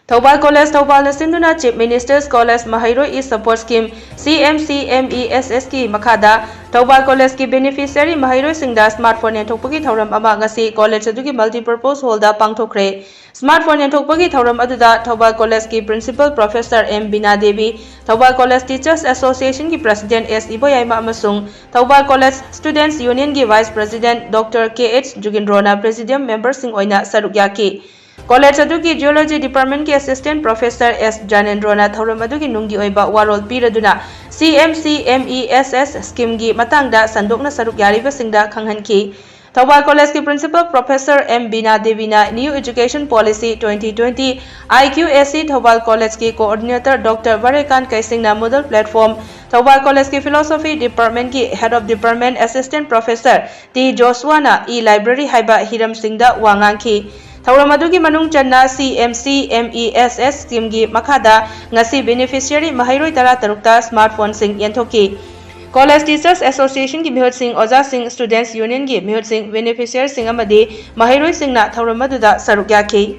Thoubal College Thoubal na sinduna Chief Minister's College Mahairoi E-Support Scheme CMCMESS ki makada Thoubal College ki beneficiary Mahairoi singda smartphone yenthokpagi thauram ama ngasi college adugi multipurpose hall da pangthokre. Smartphone yenthokpagi thauram aduda Thoubal College ki Principal Professor M Bina Devi, Thoubal College Teachers Association ki President S Iboyaima amasung Thoubal College Students Union ki Vice President Dr. KH Jugindrona Presidium member sing oina saruk yaki. College adugi Geology Department ki Assistant Professor S Janendrona thauram adugi nunggi oiba warol piraduna CMCMESS scheme gi matangda sandokna saruk yariba singda khanghanki. Thoubal College ki Principal Professor M Bina Devina New Education Policy 2020 IQAC Thoubal College ki Coordinator Dr. Varekan Kaisingna Model Platform Thoubal College ki Philosophy Department ki Head of Department Assistant Professor T Joshua na E-Library haiba Hiram Singda wangangki. Thauram adugi manung channa CMCMESS scheme gi makhada ngasi beneficiary Mahairoi tara tarukta smartphone sing yenthoki. College Teachers Association ki mihut sing Oja sing Students Union gi mihut sing beneficiary sing amadi Mahairoi singna thauram aduda saruk yaki.